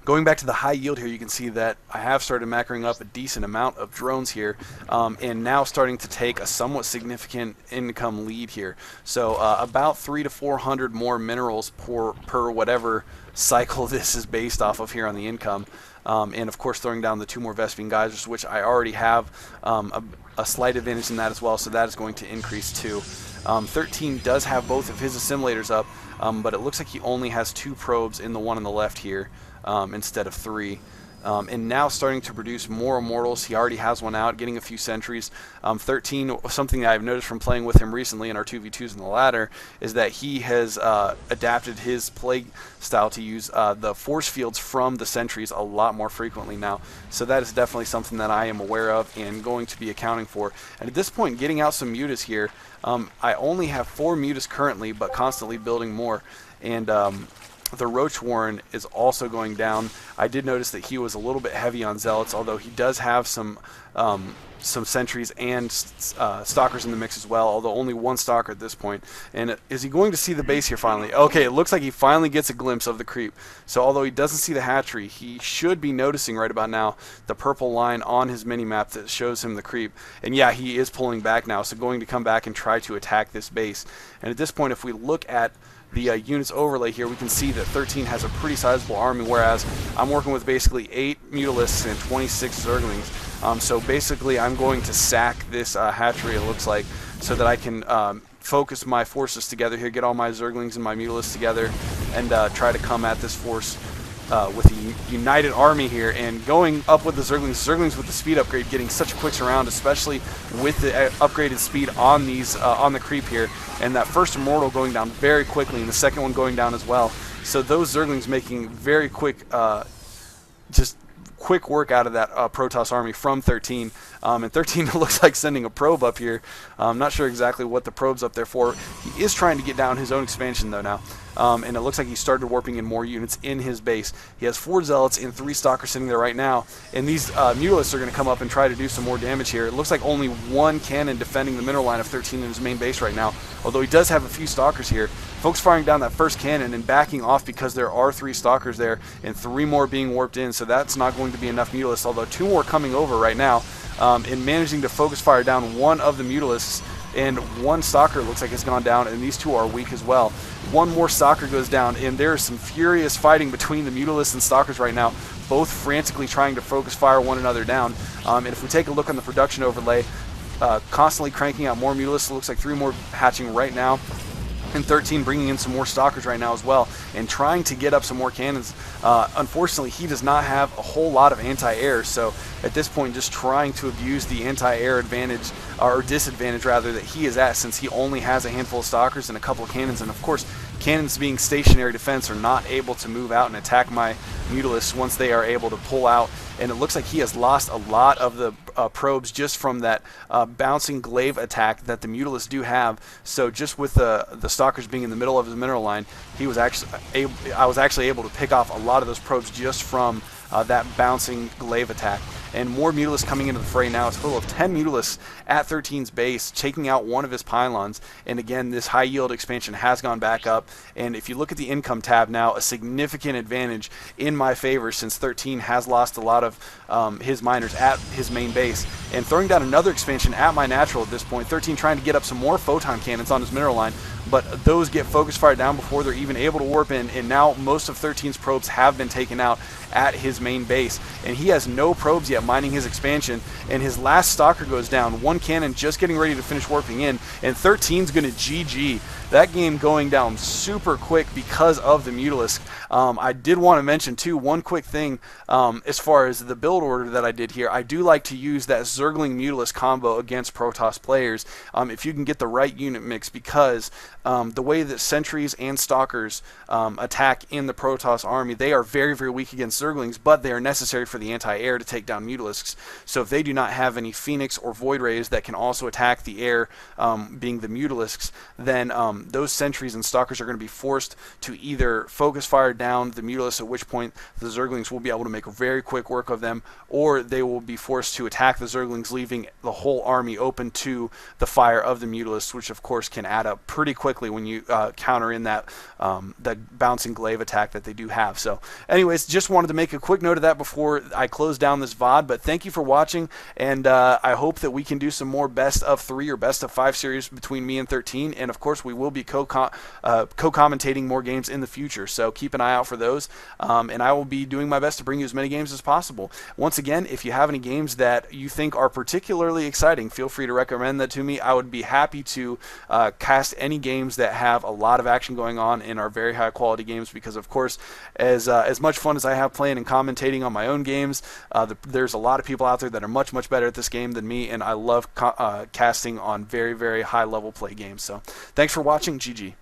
Going back to the high yield here, you can see that I have started macroing up a decent amount of drones here, and now starting to take a somewhat significant income lead here. So about 300 to 400 more minerals per whatever cycle this is based off of here on the income. And of course throwing down the 2 more Vespene geysers, which I already have a slight advantage in that as well, so that is going to increase too. 13 does have both of his assimilators up, but it looks like he only has 2 probes in the one on the left here instead of 3. And now starting to produce more immortals. He already has one out, getting a few sentries. 13, something that I've noticed from playing with him recently in our 2v2s in the ladder, is that he has adapted his play style to use the force fields from the sentries a lot more frequently now. So that is definitely something that I am aware of and going to be accounting for. And at this point, getting out some mutas here. I only have 4 mutas currently, but constantly building more. And the Roach Warren is also going down. I did notice that he was a little bit heavy on Zealots, although he does have some sentries and stalkers in the mix as well, although only 1 stalker at this point. And is he going to see the base here finally? Okay, it looks like he finally gets a glimpse of the creep. So although he doesn't see the hatchery, he should be noticing right about now the purple line on his mini-map that shows him the creep. And yeah, he is pulling back now, so going to come back and try to attack this base. And at this point, if we look at the units overlay here, we can see that 13 has a pretty sizable army, whereas I'm working with basically 8 Mutalisks and 26 Zerglings. So basically I'm going to sack this hatchery, it looks like, so that I can focus my forces together here, get all my Zerglings and my Mutalisks together, and try to come at this force with a united army here. And going up with the Zerglings with the speed upgrade, getting such a quick surround, especially with the upgraded speed on these on the creep here, and that first immortal going down very quickly, and the second one going down as well. So those Zerglings making very quick, just quick work out of that Protoss army from 13. And 13 looks like sending a probe up here. I'm not sure exactly what the probe's up there for. He is trying to get down his own expansion though now. And it looks like he started warping in more units in his base. He has 4 Zealots and 3 Stalkers sitting there right now. And these Mutalisks are going to come up and try to do some more damage here. It looks like only 1 cannon defending the mineral line of 13 in his main base right now. Although he does have a few Stalkers here. Folks firing down that first cannon and backing off because there are 3 Stalkers there and 3 more being warped in. So that's not going to be enough Mutalisks. Although 2 more coming over right now. And managing to focus fire down 1 of the Mutalisks, and 1 Stalker looks like has gone down, and these 2 are weak as well. 1 more Stalker goes down, and there is some furious fighting between the Mutalisks and Stalkers right now, both frantically trying to focus fire one another down. And if we take a look on the production overlay, constantly cranking out more Mutalisks. It looks like 3 more hatching right now. And 13 bringing in some more Stalkers right now as well, and trying to get up some more cannons. Unfortunately, he does not have a whole lot of anti-air, so at this point just trying to abuse the anti-air advantage, or disadvantage rather, that he is at, since he only has a handful of Stalkers and a couple of cannons. And of course, cannons being stationary defense are not able to move out and attack my Mutalisks once they are able to pull out. And it looks like he has lost a lot of the probes just from that bouncing glaive attack that the Mutalisks do have. So just with the Stalkers being in the middle of his mineral line, he was I was actually able to pick off a lot of those probes just from that bouncing glaive attack. And more Mutalisks coming into the fray now. It's a total of 10 Mutalisks at 13's base, taking out 1 of his pylons. And again, this high yield expansion has gone back up. And if you look at the income tab now, a significant advantage in my favor, since 13 has lost a lot of his miners at his main base. And throwing down another expansion at my natural at this point. 13 trying to get up some more photon cannons on his mineral line, but those get focus fired down before they're even able to warp in. And now most of 13's probes have been taken out at his main base, and he has no probes yet mining his expansion. And his last Stalker goes down, 1 cannon just getting ready to finish warping in, and 13's gonna GG. That game going down super quick because of the Mutalisk. I did want to mention too, one quick thing as far as the build order that I did here. I do like to use that Zergling Mutalisk combo against Protoss players if you can get the right unit mix, because the way that sentries and stalkers attack in the Protoss army, they are very, very weak against Zerglings, but they are necessary for the anti-air to take down Mutalisks. So if they do not have any Phoenix or Void Rays that can also attack the air, being the Mutalisks, then those sentries and stalkers are going to be forced to either focus fire down the Mutalisks, at which point the Zerglings will be able to make very quick work of them, or they will be forced to attack the Zerglings, leaving the whole army open to the fire of the Mutalisks, which of course can add up pretty quickly when you counter in that bouncing glaive attack that they do have. So anyways, just wanted to make a quick note of that before I close down this VOD, but thank you for watching, and I hope that we can do some more best of 3 or best of 5 series between me and 13, and of course we will be co-commentating more games in the future, so keep an eye out for those, and I will be doing my best to bring you as many games as possible. Once again, if you have any games that you think are particularly exciting, feel free to recommend that to me. I would be happy to cast any games that have a lot of action going on and are very high quality games, because of course as much fun as I have playing and commentating on my own games, there's a lot of people out there that are much better at this game than me, and I love casting on very high level play games. So thanks for watching. GG.